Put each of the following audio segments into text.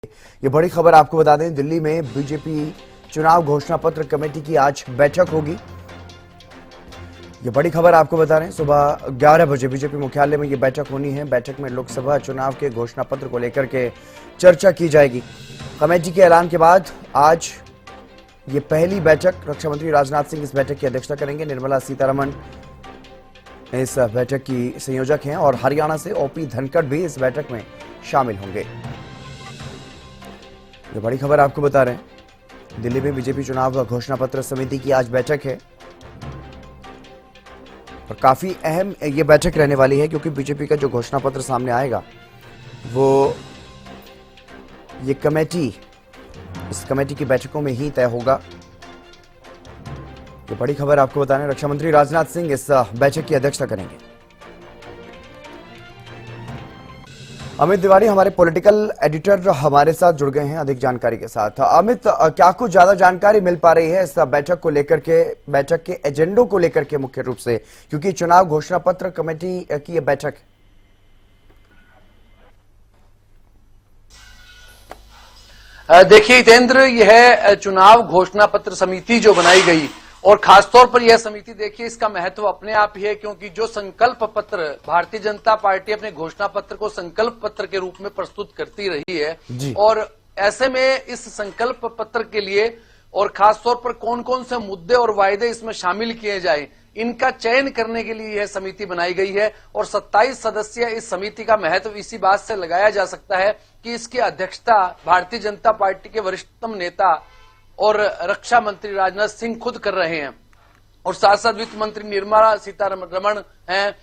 ये बड़ी खबर आपको बता दें, दिल्ली में बीजेपी चुनाव घोषणा पत्र कमेटी की आज बैठक होगी। ये बड़ी खबर आपको बता रहे हैं, सुबह 11 बजे बीजेपी मुख्यालय में ये बैठक होनी है। बैठक में लोकसभा चुनाव के घोषणा पत्र को लेकर के चर्चा की जाएगी। कमेटी के ऐलान के बाद आज ये पहली बैठक, रक्षा मंत्री राजनाथ सिंह इस बैठक की अध्यक्षता करेंगे। निर्मला सीतारमण इस बैठक की संयोजक हैं और हरियाणा से ओपी धनखड़ भी इस बैठक में शामिल होंगे। ये बड़ी खबर आपको बता रहे हैं, दिल्ली में बीजेपी चुनाव घोषणा पत्र समिति की आज बैठक है और काफी अहम ये बैठक रहने वाली है, क्योंकि बीजेपी का जो घोषणा पत्र सामने आएगा वो ये इस कमेटी की बैठकों में ही तय होगा। ये बड़ी खबर आपको बता रहे हैं, रक्षा मंत्री राजनाथ सिंह इस बैठक की अध्यक्षता करेंगे। अमित तिवारी हमारे पॉलिटिकल एडिटर हमारे साथ जुड़ गए हैं अधिक जानकारी के साथ। अमित, क्या कुछ ज्यादा जानकारी मिल पा रही है इस बैठक को लेकर के, बैठक के एजेंडों को लेकर के मुख्य रूप से, क्योंकि चुनाव घोषणा पत्र कमेटी की यह बैठक है। देखिए हितेंद्र, यह चुनाव घोषणा पत्र समिति जो बनाई गई और खासतौर पर यह समिति, देखिए इसका महत्व अपने आप ही है, क्योंकि जो संकल्प पत्र भारतीय जनता पार्टी अपने घोषणा पत्र को संकल्प पत्र के रूप में प्रस्तुत करती रही है, और ऐसे में इस संकल्प पत्र के लिए और खासतौर पर कौन कौन से मुद्दे और वायदे इसमें शामिल किए जाए, इनका चयन करने के लिए यह समिति बनाई गई है। और 27 सदस्यीय इस समिति का महत्व इसी बात से लगाया जा सकता है कि इसकी अध्यक्षता भारतीय जनता पार्टी के वरिष्ठतम नेता और रक्षा मंत्री राजनाथ सिंह खुद कर रहे हैं, और साथ साथ वित्त मंत्री निर्मला सीतारमण हैं,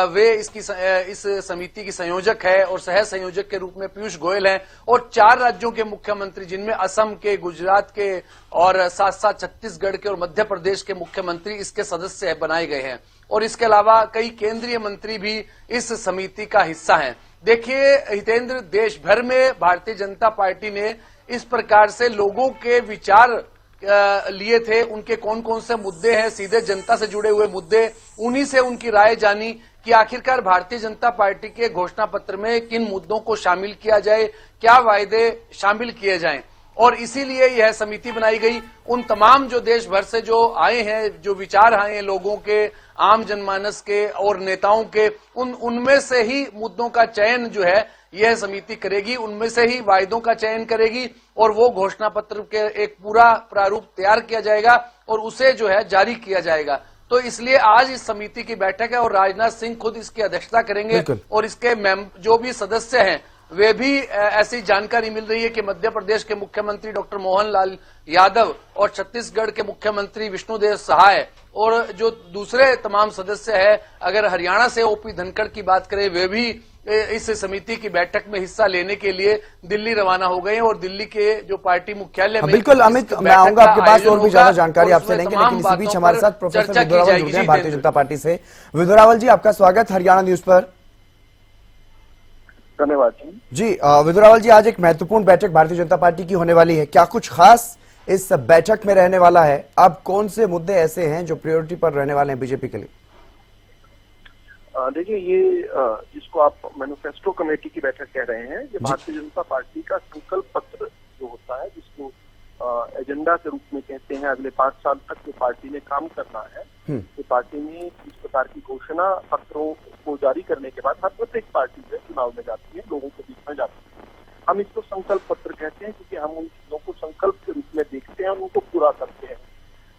वे इस समिति की संयोजक है, और सह संयोजक के रूप में पीयूष गोयल हैं, और 4 राज्यों के मुख्यमंत्री जिनमें असम के, गुजरात के और साथ साथ छत्तीसगढ़ के और मध्य प्रदेश के मुख्यमंत्री इसके सदस्य बनाए गए हैं, और इसके अलावा कई केंद्रीय मंत्री भी इस समिति का हिस्सा हैं। देखिए हितेंद्र, देश भर में भारतीय जनता पार्टी ने इस प्रकार से लोगों के विचार लिए थे, उनके कौन कौन से मुद्दे हैं, सीधे जनता से जुड़े हुए मुद्दे, उन्हीं से उनकी राय जानी कि आखिरकार भारतीय जनता पार्टी के घोषणा पत्र में किन मुद्दों को शामिल किया जाए, क्या वायदे शामिल किए जाएं, और इसीलिए यह समिति बनाई गई। उन तमाम जो देश भर से जो आए हैं, जो विचार आए हैं लोगों के, आम जनमानस के और नेताओं के, उनमें से ही मुद्दों का चयन जो है यह समिति करेगी, उनमें से ही वायदों का चयन करेगी, और वो घोषणा पत्र के एक पूरा प्रारूप तैयार किया जाएगा और उसे जो है जारी किया जाएगा। तो इसलिए आज इस समिति की बैठक है और राजनाथ सिंह खुद इसकी अध्यक्षता करेंगे, और इसके जो भी सदस्य हैं वे भी, ऐसी जानकारी मिल रही है कि मध्य प्रदेश के मुख्यमंत्री डॉक्टर मोहन लाल यादव और छत्तीसगढ़ के मुख्यमंत्री विष्णुदेव सहाय और जो दूसरे तमाम सदस्य हैं, अगर हरियाणा से ओपी धनखड़ की बात करें, वे भी इस समिति की बैठक में हिस्सा लेने के लिए दिल्ली रवाना हो गए हैं, और दिल्ली के जो पार्टी मुख्यालय में, बिल्कुल अमित, मैं आऊंगा आपके पास और भी ज्यादा जानकारी आपसे लेंगे, लेकिन इसी बीच हमारे साथ प्रोफेसर विदुरावल जुड़ गए भारतीय जनता पार्टी से। विदुरावल जी, आपका स्वागत हरियाणा न्यूज पर। धन्यवाद जी। विदुरावल जी, आज एक महत्वपूर्ण बैठक भारतीय जनता पार्टी की होने वाली है, क्या कुछ खास इस बैठक में रहने वाला है? अब कौन से मुद्दे ऐसे हैं जो प्रायोरिटी पर रहने वाले हैं बीजेपी के लिए? देखिए, ये जिसको आप मैनिफेस्टो कमेटी की बैठक कह रहे हैं, ये भारतीय जनता पार्टी का संकल्प पत्र जो होता है, जिसको एजेंडा के रूप में कहते हैं। अगले 5 साल तक जो पार्टी ने काम करना है, तो पार्टी ने इस प्रकार की घोषणा पत्रों को जारी करने के बाद हर प्रत्येक पार्टी जो चुनाव में जाती है, लोगों के बीच में जाती है। हम इसको संकल्प पत्र कहते हैं, क्योंकि हम उन चीजों को संकल्प के रूप में देखते हैं और उनको पूरा करते हैं।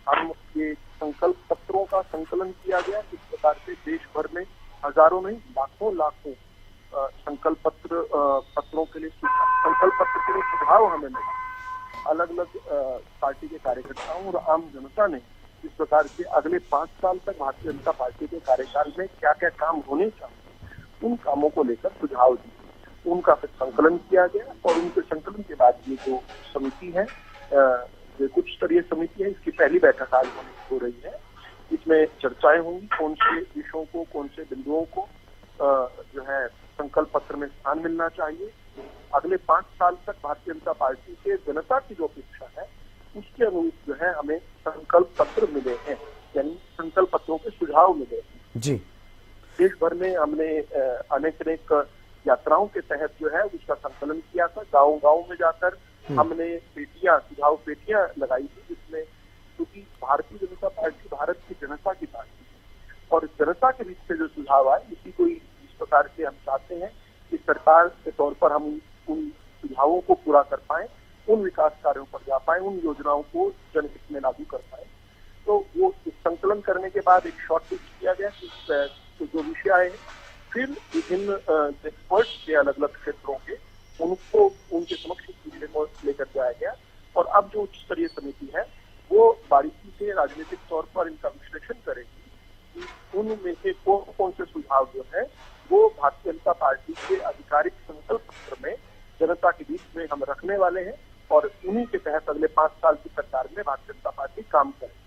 हम ये संकल्प पत्रों का संकलन किया गया, इस प्रकार से देश भर में हजारों नहीं, लाखों संकल्प पत्रों के लिए, संकल्प पत्र के लिए सुझाव हमें मिला। अलग अलग पार्टी के कार्यकर्ताओं और आम जनता ने इस प्रकार से अगले 5 साल तक भारतीय जनता पार्टी के कार्यकाल में क्या क्या काम होने चाहिए, उन कामों को लेकर सुझाव दिए। उनका फिर संकलन किया गया, और उनके संकलन के बाद ये जो समिति है, उच्च स्तरीय समिति है, इसकी पहली बैठक आज हो रही है। इसमें चर्चाएं होंगी, कौन से विषयों को, कौन से बिंदुओं को जो है संकल्प पत्र में स्थान मिलना चाहिए। अगले 5 साल तक भारतीय जनता पार्टी के जनता की जो अपेक्षा है, उसके अनुरूप जो है हमें संकल्प पत्र मिले हैं, यानी संकल्प पत्रों के सुझाव मिले हैं। जी। देश भर में हमने अनेक यात्राओं के तहत जो है उसका संकलन किया था। गांव-गांव में जाकर हमने सुझाव पेटियां लगाई थी, जिसमें क्योंकि भारतीय जनता पार्टी भारत की जनता की पार्टी है और जनता के बीच से जो सुझाव आए उसी को इस प्रकार से हम चाहते हैं कि सरकार के तौर पर हम उन सुझावों को पूरा कर पाए, उन विकास कार्यों पर जा पाए, उन योजनाओं को जनहित में लागू कर पाए। तो वो संकलन करने के बाद एक शॉर्ट लिस्ट किया गया कि जो विषय आए, फिर विभिन्न एक्सपर्ट्स के अलग अलग क्षेत्रों के उनको उनके समक्ष विषय को लेकर जाया गया और अब जो उच्च स्तरीय समिति है वो बारीकी से राजनीतिक तौर पर इनका विश्लेषण करेगी कि उनमें से कौन कौन से सुझाव जो है वो भारतीय जनता पार्टी के आधिकारिक संकल्प पत्र में जनता के बीच में हम रखने वाले हैं और उन्हीं के तहत अगले 5 साल की सरकार में भारतीय जनता पार्टी काम करेगी।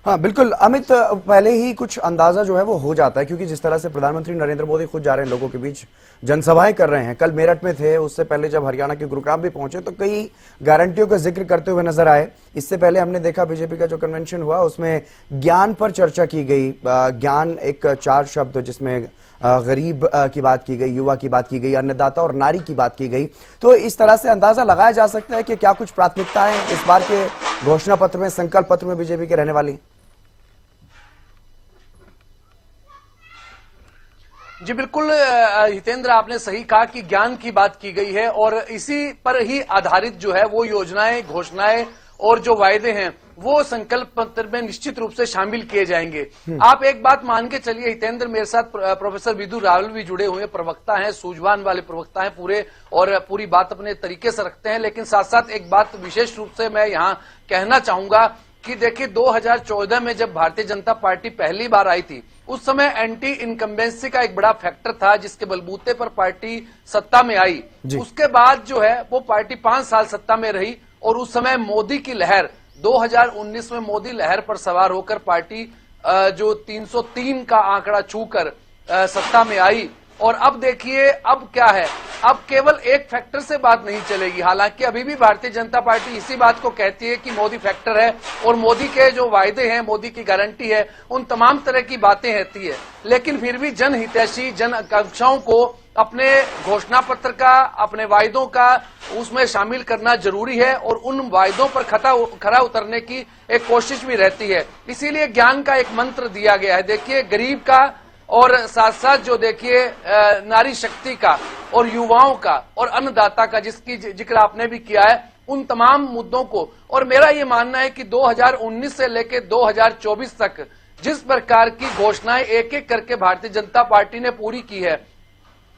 हाँ बिल्कुल अमित, पहले ही कुछ अंदाजा जो है वो हो जाता है, क्योंकि जिस तरह से प्रधानमंत्री नरेंद्र मोदी खुद जा रहे हैं, लोगों के बीच जनसभाएं कर रहे हैं, कल मेरठ में थे, उससे पहले जब हरियाणा के गुरुग्राम भी पहुंचे तो कई गारंटियों का जिक्र करते हुए नजर आए। इससे पहले हमने देखा बीजेपी का जो कन्वेंशन हुआ उसमें ज्ञान पर चर्चा की गई। ज्ञान एक 4 शब्द जिसमें गरीब की बात की गई, युवा की बात की गई, अन्नदाता और नारी की बात की गई। तो इस तरह से अंदाजा लगाया जा सकता है कि क्या कुछ प्राथमिकताएं इस बार के घोषणा पत्र में, संकल्प पत्र में बीजेपी के रहने वाली? जी बिल्कुल हितेंद्र, आपने सही कहा कि ज्ञान की बात की गई है और इसी पर ही आधारित जो है वो योजनाएं, घोषणाएं और जो वायदे हैं वो संकल्प पत्र में निश्चित रूप से शामिल किए जाएंगे। आप एक बात मान के चलिए हितेंद्र, मेरे साथ प्रोफेसर विदुर रावल भी जुड़े हुए प्रवक्ता हैं, सूझवान वाले प्रवक्ता हैं पूरे, और पूरी बात अपने तरीके से रखते हैं। लेकिन साथ साथ एक बात विशेष रूप से मैं यहाँ कहना चाहूंगा कि देखिए 2014 में जब भारतीय जनता पार्टी पहली बार आई थी, उस समय एंटी इनकम्बेंसी का एक बड़ा फैक्टर था जिसके बलबूते पर पार्टी सत्ता में आई। उसके बाद जो है वो पार्टी 5 साल सत्ता में रही और उस समय मोदी की लहर, 2019 में मोदी लहर पर सवार होकर पार्टी जो 303 का आंकड़ा छूकर सत्ता में आई। और अब देखिए अब क्या है, अब केवल एक फैक्टर से बात नहीं चलेगी। हालांकि अभी भी भारतीय जनता पार्टी इसी बात को कहती है कि मोदी फैक्टर है और मोदी के जो वायदे हैं, मोदी की गारंटी है, उन तमाम तरह की बातें रहती है। लेकिन फिर भी जन हितैषी, जन आकांक्षाओं को अपने घोषणा पत्र का, अपने वायदों का उसमें शामिल करना जरूरी है और उन वायदों पर खरा उतरने की एक कोशिश भी रहती है। इसीलिए ज्ञान का एक मंत्र दिया गया है। देखिए गरीब का और साथ साथ जो देखिए नारी शक्ति का और युवाओं का और अन्नदाता का, जिसकी जिक्र आपने भी किया है, उन तमाम मुद्दों को। और मेरा ये मानना है कि 2019 से लेकर 2024 तक जिस प्रकार की घोषणाएं एक एक करके भारतीय जनता पार्टी ने पूरी की है,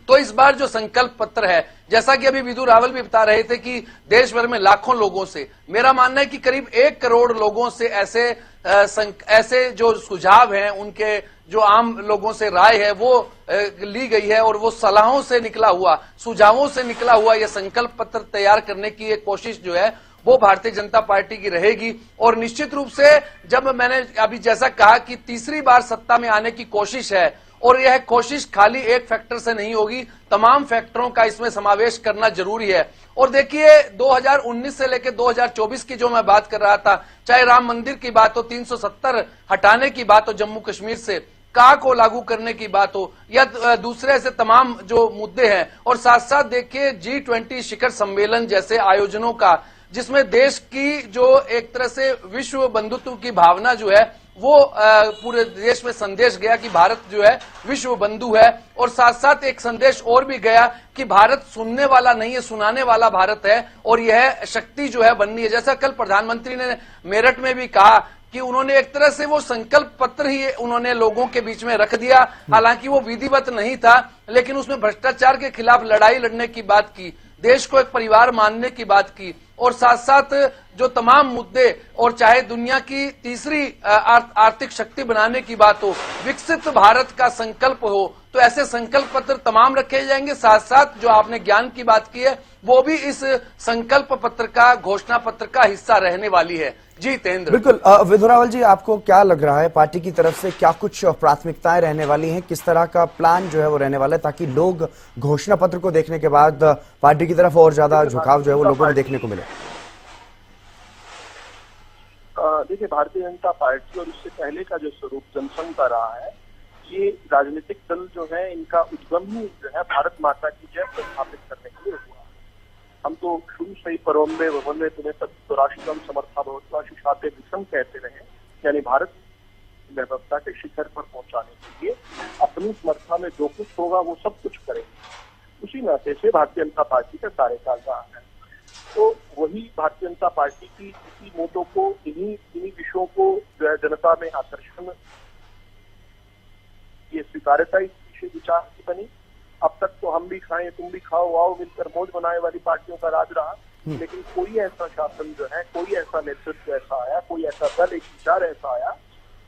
तो इस बार जो संकल्प पत्र है, जैसा कि अभी विदुर रावल भी बता रहे थे कि देश भर में लाखों लोगों से, मेरा मानना है कि करीब 1 करोड़ लोगों से ऐसे जो सुझाव हैं, उनके जो आम लोगों से राय है वो ली गई है और वो सलाहों से निकला हुआ, सुझावों से निकला हुआ यह संकल्प पत्र तैयार करने की एक कोशिश जो है वो भारतीय जनता पार्टी की रहेगी। और निश्चित रूप से जब मैंने अभी जैसा कहा कि तीसरी बार सत्ता में आने की कोशिश है और यह कोशिश खाली एक फैक्टर से नहीं होगी, तमाम फैक्टरों का इसमें समावेश करना जरूरी है। और देखिए 2019 से लेकर 2024 की जो मैं बात कर रहा था, चाहे राम मंदिर की बात हो, 370 हटाने की बात हो जम्मू कश्मीर से, का को लागू करने की बात हो, या दूसरे से तमाम जो मुद्दे हैं, और साथ साथ देखिए G20 शिखर सम्मेलन जैसे आयोजनों का, जिसमें देश की जो एक तरह से विश्व बंधुत्व की भावना जो है वो पूरे देश में संदेश गया कि भारत जो है विश्व बंधु है। और साथ साथ एक संदेश और भी गया कि भारत सुनने वाला नहीं है, सुनाने वाला भारत है और यह शक्ति जो है बननी है। जैसा कल प्रधानमंत्री ने मेरठ में भी कहा कि उन्होंने एक तरह से वो संकल्प पत्र ही उन्होंने लोगों के बीच में रख दिया। हालांकि वो विधिवत नहीं था, लेकिन उसमें भ्रष्टाचार के खिलाफ लड़ाई लड़ने की बात की, देश को एक परिवार मानने की बात की, और साथ साथ जो तमाम मुद्दे, और चाहे दुनिया की तीसरी आर्थिक शक्ति बनाने की बात हो, विकसित भारत का संकल्प हो, तो ऐसे संकल्प पत्र तमाम रखे जाएंगे। साथ साथ जो आपने ज्ञान की बात की है वो भी इस संकल्प पत्र का, घोषणा पत्र का हिस्सा रहने वाली है। जी तेंद्र। बिल्कुल विदुर रावल जी, आपको क्या लग रहा है पार्टी की तरफ से क्या कुछ प्राथमिकताएं रहने वाली हैं, किस तरह का प्लान जो है वो रहने वाला है, ताकि लोग घोषणा पत्र को देखने के बाद पार्टी की तरफ और ज्यादा झुकाव जो है वो लोगों को देखने को मिले? देखिए भारतीय जनता पार्टी और इससे पहले का जो स्वरूप जनसंघ का रहा है, ये राजनीतिक दल जो है इनका उद्गम ही जो है भारत माता की जय प्रस्थापित करने के लिए हुआ। हम तो शुरू से ही परवम्बे ववंदे तुम्हें तत्राष्ट्रम समर्था भवत्वा शिशाते विषम कहते रहे, यानी भारत वैभवता के शिखर पर पहुंचाने के लिए अपनी समर्था में जो कुछ होगा वो सब कुछ करेंगे। उसी नाते से भारतीय जनता पार्टी का कार्यकाल रहा है। तो वही भारतीय जनता पार्टी की इसी मोटो को, इन्हीं विषयों को जो है जनता में आकर्षण, ये स्वीकार्यता इस विचार की बनी। अब तक तो हम भी खाएं तुम भी खाओ आओ मिलकर मौज बनाने वाली पार्टियों का राज रहा, लेकिन कोई ऐसा शासन जो है, कोई ऐसा नेतृत्व ऐसा आया, कोई ऐसा दल, एक विचार ऐसा आया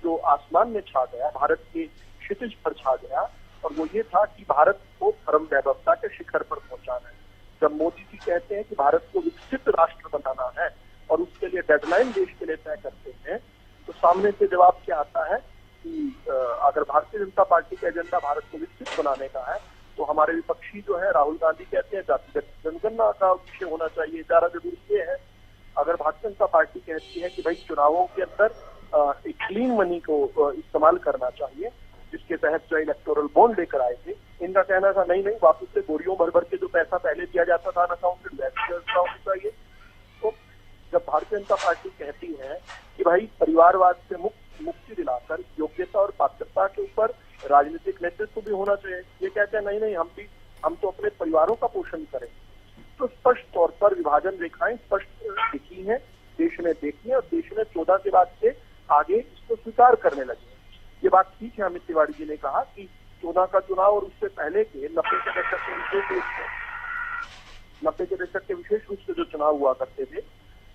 जो आसमान में छा गया, भारत के क्षितिज पर छा गया, और वो ये था कि भारत को परम वैभवता के शिखर पर पहुंचाना है। जब मोदी जी कहते हैं कि भारत को विकसित राष्ट्र बनाना है और उसके लिए डेडलाइन देश के लिए तय करते हैं, तो सामने से जवाब क्या आता है कि अगर भारतीय जनता पार्टी का एजेंडा भारत को विकसित बनाने का है, तो हमारे विपक्षी जो है राहुल गांधी कहते हैं जातिगत जनगणना का विषय होना चाहिए। ज्यादा जरूरी ये है, अगर भारतीय जनता पार्टी कहती है कि भाई चुनावों के अंदर एक क्लीन मनी को इस्तेमाल करना चाहिए, जिसके तहत जो इलेक्टोरल बॉन्ड लेकर आए थे, इनका कहना था नहीं वापस से बोरियों भर के जो पैसा पहले दिया जाता था अनअकाउंटेड, वैसी व्यवस्था होनी चाहिए। तो जब भारतीय जनता पार्टी कहती है कि भाई परिवारवाद से मुक्ति दिलाकर योग्यता और पात्रता के ऊपर राजनीतिक नेतृत्व भी होना चाहिए, ये कहते हैं नहीं हम तो अपने परिवारों का पोषण करें, तो स्पष्ट तौर पर विभाजन रेखाएं स्पष्ट दिखी हैं, देश ने देखी है, और देश ने 14 के बाद से आगे इसको स्वीकार करने लगे। ये बात ठीक है, अमित तिवारी जी ने कहा कि 14 का चुनाव और उससे पहले के 90 के दशक के विशेष रूप से जो चुनाव हुआ करते थे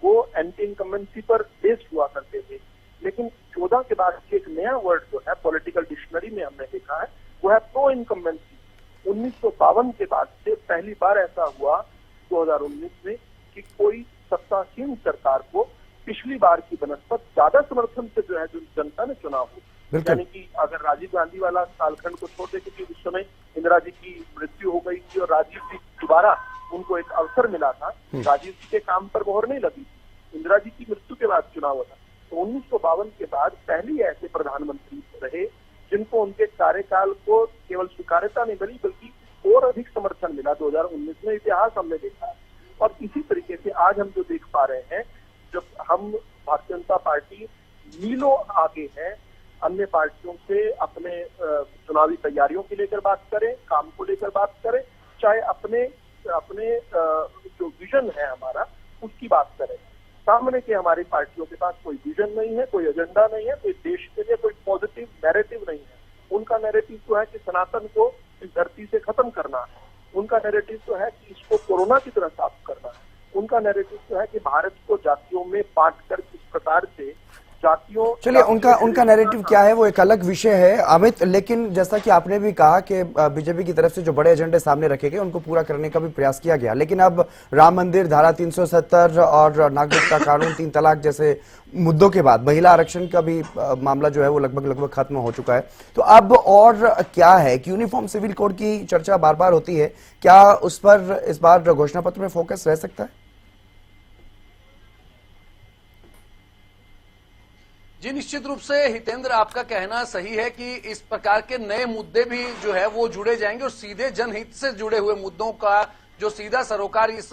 वो एंटी इनकम्बेंसी पर बेस्ड हुआ करते थे, लेकिन 14 के बाद एक नया वर्ड जो है पॉलिटिकल डिक्शनरी में हमने देखा है वो है प्रो इनकम्बेंसी। 1952 के बाद से पहली बार ऐसा हुआ 2019 में कि कोई सत्तासीन सरकार को पिछली बार की बनस्पत ज्यादा समर्थन से जो है जो जनता ने चुनाव हो, यानी कि अगर राजीव गांधी वाला कालखंड को छोड़ दे, क्योंकि उस समय इंदिरा जी की मृत्यु हो गई थी और राजीव जी दोबारा उनको एक अवसर मिला था, राजीव जी के काम पर मोहर नहीं लगी, इंदिरा जी की मृत्यु के बाद चुनाव हुआ था। तो 1952 के बाद पहली ऐसे प्रधानमंत्री रहे जिनको उनके कार्यकाल को केवल स्वीकार्यता नहीं मिली बल्कि और अधिक समर्थन मिला। 2019 में इतिहास हमने देखा है, और इसी तरीके से आज हम जो देख पा रहे हैं, जब हम भारतीय जनता पार्टी मीलों आगे है अन्य पार्टियों से अपने चुनावी तैयारियों की लेकर बात करें, काम को लेकर बात करें, चाहे अपने जो विजन है हमारा उसकी बात करें। सामने के हमारी पार्टियों के पास कोई विजन नहीं है, कोई एजेंडा नहीं है, कोई देश के लिए कोई पॉजिटिव नैरेटिव नहीं है। उनका नैरेटिव तो है कि सनातन को इस धरती से खत्म करना है, उनका नैरेटिव तो है कि इसको कोरोना की तरह साफ करना है, उनका नैरेटिव तो है कि भारत को जातियों में बांटकर किस प्रकार से जातियों। चलिए, उनका नैरेटिव क्या है वो एक अलग विषय है अमित, लेकिन जैसा कि आपने भी कहा कि बीजेपी की तरफ से जो बड़े एजेंडे सामने रखे गए उनको पूरा करने का भी प्रयास किया गया, लेकिन अब राम मंदिर, धारा 370 और नागरिकता कानून, 3 तलाक जैसे मुद्दों के बाद महिला आरक्षण का भी मामला जो है वो लगभग खत्म हो चुका है। तो अब और क्या है कि यूनिफॉर्म सिविल कोड की चर्चा बार बार होती है, क्या उस पर इस बार घोषणा पत्र में फोकस रह सकता है? जी, निश्चित रूप से हितेंद्र, आपका कहना सही है कि इस प्रकार के नए मुद्दे भी जो है वो जुड़े जाएंगे और सीधे जनहित से जुड़े हुए मुद्दों का जो सीधा सरोकार इस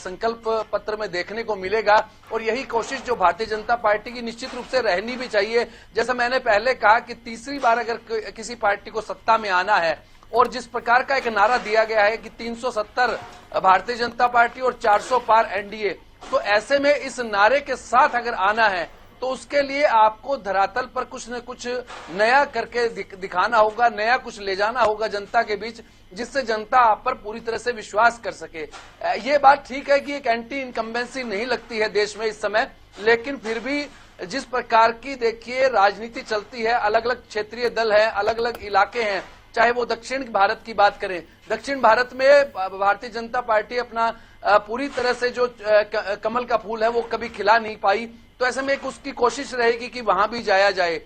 संकल्प पत्र में देखने को मिलेगा, और यही कोशिश जो भारतीय जनता पार्टी की निश्चित रूप से रहनी भी चाहिए। जैसा मैंने पहले कहा कि तीसरी बार अगर किसी पार्टी को सत्ता में आना है और जिस प्रकार का एक नारा दिया गया है कि 370 भारतीय जनता पार्टी और 400 पार एनडीए, तो ऐसे में इस नारे के साथ अगर आना है तो उसके लिए आपको धरातल पर कुछ न कुछ नया करके दिखाना होगा, नया कुछ ले जाना होगा जनता के बीच, जिससे जनता आप पर पूरी तरह से विश्वास कर सके। ये बात ठीक है कि एक एंटी इनकम्बेंसी नहीं लगती है देश में इस समय, लेकिन फिर भी जिस प्रकार की देखिए राजनीति चलती है, अलग अलग क्षेत्रीय दल है, अलग अलग इलाके हैं, चाहे वो दक्षिण भारत की बात करें, दक्षिण भारत में भारतीय जनता पार्टी अपना पूरी तरह से जो कमल का फूल है वो कभी खिला नहीं पाई, तो ऐसे में एक उसकी कोशिश रहेगी कि वहां भी जाया जाए।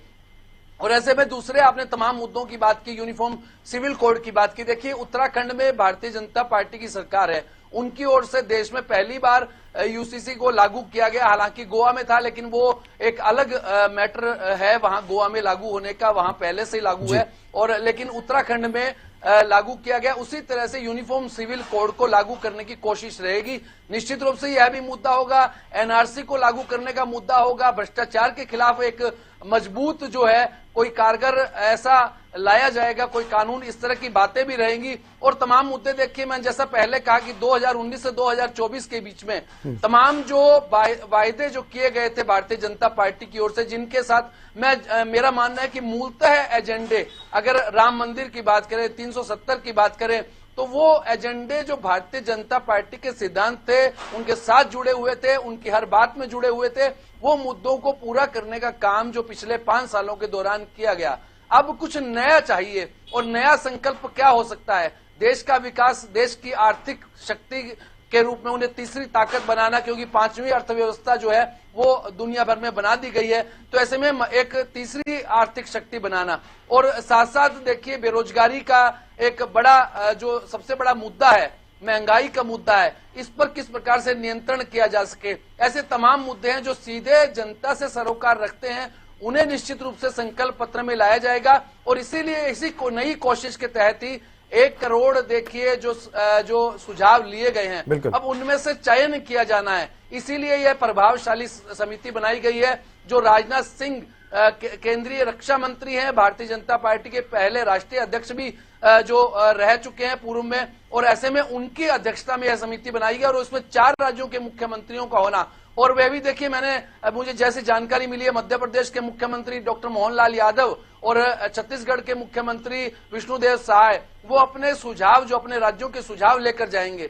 और ऐसे में दूसरे आपने तमाम मुद्दों की बात की, यूनिफॉर्म सिविल कोड की बात की। देखिए, उत्तराखंड में भारतीय जनता पार्टी की सरकार है, उनकी ओर से देश में पहली बार यूसीसी को लागू किया गया। हालांकि गोवा में था, लेकिन वो एक अलग मैटर है, वहां गोवा में लागू होने का, वहां पहले से ही लागू है, और लेकिन उत्तराखंड में लागू किया गया। उसी तरह से यूनिफॉर्म सिविल कोड को लागू करने की कोशिश रहेगी। निश्चित रूप से यह भी मुद्दा होगा, एनआरसी को लागू करने का मुद्दा होगा, भ्रष्टाचार के खिलाफ एक मजबूत जो है कोई कारगर ऐसा लाया जाएगा, कोई कानून, इस तरह की बातें भी रहेंगी। और तमाम मुद्दे देखिए, मैंने जैसा पहले कहा कि 2019 से 2024 के बीच में तमाम जो वायदे जो किए गए थे भारतीय जनता पार्टी की ओर से, जिनके साथ मेरा मानना है कि मूलतः एजेंडे, अगर राम मंदिर की बात करें, 370 की बात करें, तो वो एजेंडे जो भारतीय जनता पार्टी के सिद्धांत थे, उनके साथ जुड़े हुए थे, उनकी हर बात में जुड़े हुए थे, वो मुद्दों को पूरा करने का काम जो पिछले 5 सालों के दौरान किया गया। अब कुछ नया चाहिए, और नया संकल्प क्या हो सकता है? देश का विकास, देश की आर्थिक शक्ति के रूप में उन्हें तीसरी ताकत बनाना, क्योंकि 5वीं अर्थव्यवस्था जो है वो दुनिया भर में बना दी गई है, तो ऐसे में एक तीसरी आर्थिक शक्ति बनाना, और साथ साथ देखिए बेरोजगारी का एक बड़ा जो सबसे बड़ा मुद्दा है, महंगाई का मुद्दा है, इस पर किस प्रकार से नियंत्रण किया जा सके, ऐसे तमाम मुद्दे हैं जो सीधे जनता से सरोकार रखते हैं, उन्हें निश्चित रूप से संकल्प पत्र में लाया जाएगा। और इसीलिए इसी नई कोशिश के तहत ही 1 करोड़ देखिए जो सुझाव लिए गए हैं, अब उनमें से चयन किया जाना है। इसीलिए यह प्रभावशाली समिति बनाई गई है, जो राजनाथ सिंह केंद्रीय रक्षा मंत्री हैं, भारतीय जनता पार्टी के पहले राष्ट्रीय अध्यक्ष भी जो रह चुके हैं पूर्व में, और ऐसे में उनकी अध्यक्षता में यह समिति बनाई गई, और उसमें 4 राज्यों के मुख्यमंत्रियों का होना। और वह भी देखिए, मुझे जैसी जानकारी मिली है, मध्य प्रदेश के मुख्यमंत्री डॉक्टर मोहनलाल यादव और छत्तीसगढ़ के मुख्यमंत्री विष्णुदेव साय, वो अपने सुझाव, जो अपने राज्यों के सुझाव लेकर जाएंगे।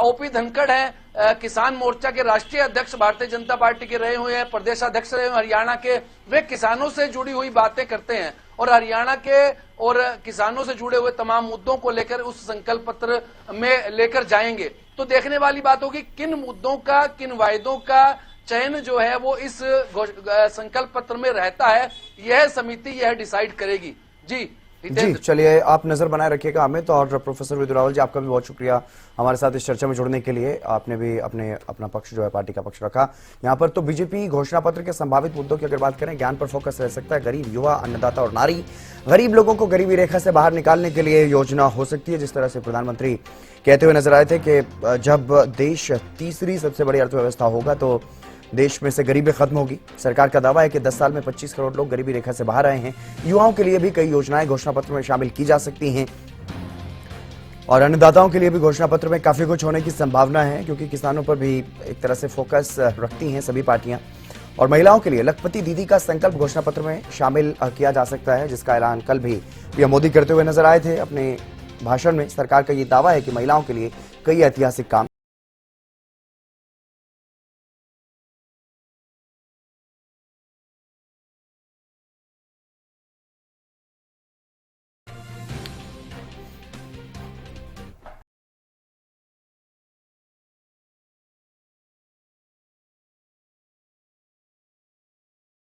ओपी धनखड़ हैं, किसान मोर्चा के राष्ट्रीय अध्यक्ष भारतीय जनता पार्टी के रहे हुए हैं, प्रदेशाध्यक्ष रहे हुए हरियाणा के, वे किसानों से जुड़ी हुई बातें करते हैं, और हरियाणा के और किसानों से जुड़े हुए तमाम मुद्दों को लेकर उस संकल्प पत्र में लेकर जाएंगे। तो देखने वाली बात होगी किन मुद्दों का, किन वायदों का चयन जो है वो इस संकल्प पत्र में रहता है, यह समिति यह डिसाइड करेगी। जी चलिए, आप नजर बनाए रखिएगा अमित, और प्रोफेसर विदु रावल जी, आपका भी बहुत शुक्रिया हमारे साथ इस चर्चा में जुड़ने के लिए। आपने भी अपना पक्ष जो है, पार्टी का पक्ष रखा यहाँ पर। तो बीजेपी घोषणा पत्र के संभावित मुद्दों की अगर बात करें, ज्ञान पर फोकस रह सकता है, गरीब, युवा, अन्नदाता और नारी। गरीब लोगों को गरीबी रेखा से बाहर निकालने के लिए योजना हो सकती है, जिस तरह से प्रधानमंत्री कहते हुए नजर आए थे कि जब देश तीसरी सबसे बड़ी अर्थव्यवस्था होगा तो देश में से गरीबी खत्म होगी। सरकार का दावा है कि 10 साल में 25 करोड़ लोग गरीबी रेखा से बाहर आए हैं। युवाओं के लिए भी कई योजनाएं घोषणा पत्र में शामिल की जा सकती हैं, और अन्नदाताओं के लिए भी घोषणा पत्र में काफी कुछ होने की संभावना है, क्योंकि किसानों पर भी एक तरह से फोकस रखती हैं सभी पार्टियां। और महिलाओं के लिए लखपति दीदी का संकल्प घोषणा पत्र में शामिल किया जा सकता है, जिसका ऐलान कल भी पीएम मोदी करते हुए नजर आए थे अपने भाषण में। सरकार का ये दावा है कि महिलाओं के लिए कई ऐतिहासिक काम